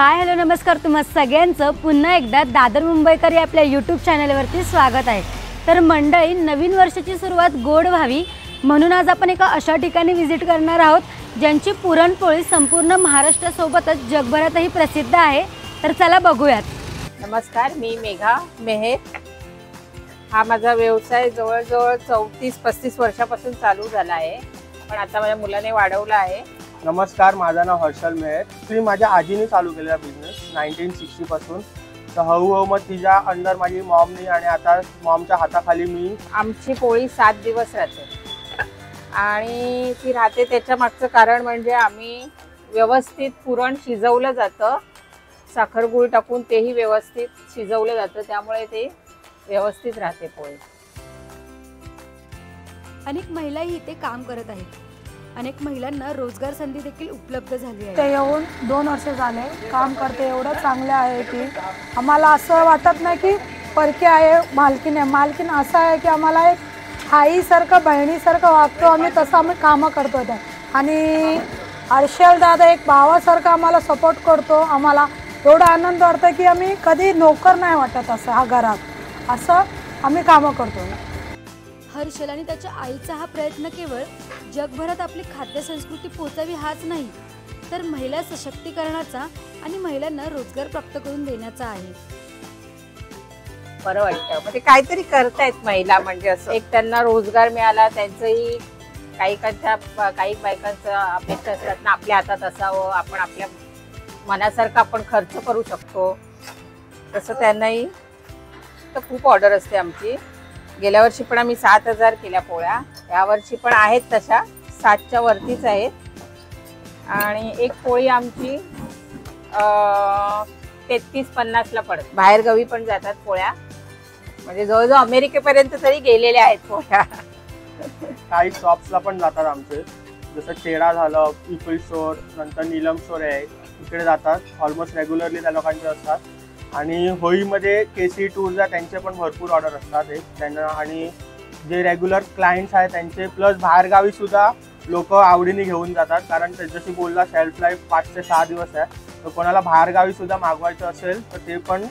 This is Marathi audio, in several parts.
हाय हॅलो नमस्कार, तुम्हा सगळ्यांचं पुन्हा एकदा दादर मुंबईकर या आपल्या यूट्यूब चॅनलवरती स्वागत आहे। तर मंडळी, नवीन वर्षाची सुरुवात गोड व्हावी म्हणून आज आपण एका अशा ठिकाणी व्हिजिट करणार आहोत ज्यांची पुरणपोळी संपूर्ण महाराष्ट्रासोबतच जगभरातही प्रसिद्ध आहे। तर चला बघूयात। नमस्कार, मी मेघा मेहेर। हा माझा व्यवसाय जवळजवळ 34-35 वर्षापासून चालू झाला आहे, पण आता माझ्या मुलाने वाढवला आहे। नमस्कार, माझं नाव हर्षल मेहर। मी माझ्या आजीने चालू केलेला बिझनेस 1960 पासून। तर हळूहळू मग तिच्या अंडर माझी मॉमनी आणि आता मॉमच्या हाताखाली मी। आमची पोळी 7 दिवस राहते आणि ती राहते त्याच्या मागचं कारण म्हणजे आम्ही व्यवस्थित पुरण शिजवलं जातं, साखर गूळ टाकून तेही व्यवस्थित शिजवलं जातं, त्यामुळे ते व्यवस्थित राहते पोळी। अनेक महिलाही इथे काम करत आहेत। अनेक महिलांना रोजगार संधी देखील उपलब्ध झाली आहे। ते येऊन 2 वर्ष झाले काम करते। एवढं चांगलं आहे की आम्हाला असं वाटत नाही की परके आहे, मालकीण आहे। मालकीण असं आहे की आम्हाला एक आईसारखं बहिणीसारखं वागतो आम्ही, तसं आम्ही कामं करतो ते। आणि हर्षल दादा एक भावासारखं आम्हाला सपोर्ट करतो। आम्हाला एवढा आनंद वाटतो की आम्ही कधी नोकर नाही वाटत असं हा घरात, असं आम्ही कामं करतो। हर्षल आणि त्याच्या आईचा हा प्रयत्न केवळ जगभरात आपली खाद्य संस्कृती पोहोचावी हाच नाही, तर महिला सशक्तीकरणाचा आणि महिलांना रोजगार प्राप्त करून देण्याचा आहे। बरं वाटतं, म्हणजे काहीतरी करतायत महिला, म्हणजे असं एक त्यांना रोजगार मिळाला। त्यांचंही काही बायकांचं अपेक्षा असतात ना, आपल्या हातात असावं, आपण आपल्या मनासारखं आपण खर्च करू शकतो, तसं त्यांनाही। तर खूप ऑर्डर असते आमची। गेल्या वर्षी पण आम्ही 7000 केल्या पोळ्या, यावर्षी पण आहेत तशा 7च्या वरतीच आहेत। आणि एक पोळी आमची 33-50 ला पडते। बाहेरगावी पण जातात पोळ्या, म्हणजे जवळजवळ अमेरिकेपर्यंत तरी गेलेल्या आहेत पोळ्या। काही शॉप्सला पण जातात आमचे, जसं चेडा झालं, पीपल स्टोर, नंतर नीलम स्टोर आहे, इकडे जातात। ऑलमोस्ट रेग्युलरली त्या लोकांचे असतात। आणि होळीमध्ये केसी टूर्स आहे, त्यांचे पण भरपूर ऑर्डर असतात त्यांना। आणि जे रेग्युलर क्लायंट्स आहेत त्यांचे, प्लस बाहेरगावी सुद्धा लोक आवडीने घेऊन जातात, कारण जशी बोलला शेल्फ लाईफ 5 ते 6 दिवस आहे। तर कोणाला बाहेरगावी सुद्धा मागवायचं असेल तर ते पण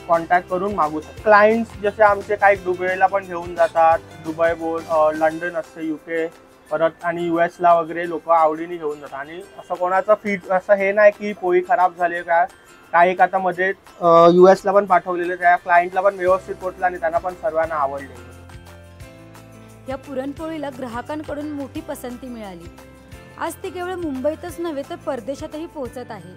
कॉन्टॅक्ट करून मागू शकतात। क्लायंट्स जसे आमचे काही दुबईला पण घेऊन जातात, दुबई लंडन असते, UK परत आणि US ला वगैरे लोक आवडीने घेऊन जातात। आणि असं कोणाचं असं हे नाही की पोळी खराब झाली का। काही एक आता मध्ये US ला पण पाठवलेले, त्या क्लायंटला पण व्यवस्थित पोचला आणि त्यांना पण सर्वांना आवडले। या पुरणपोळीला ग्राहकांकडून मोठी पसंती मिळाली। आज ती केवळ मुंबईतच नव्हे तर परदेशातही पोहोचत आहे।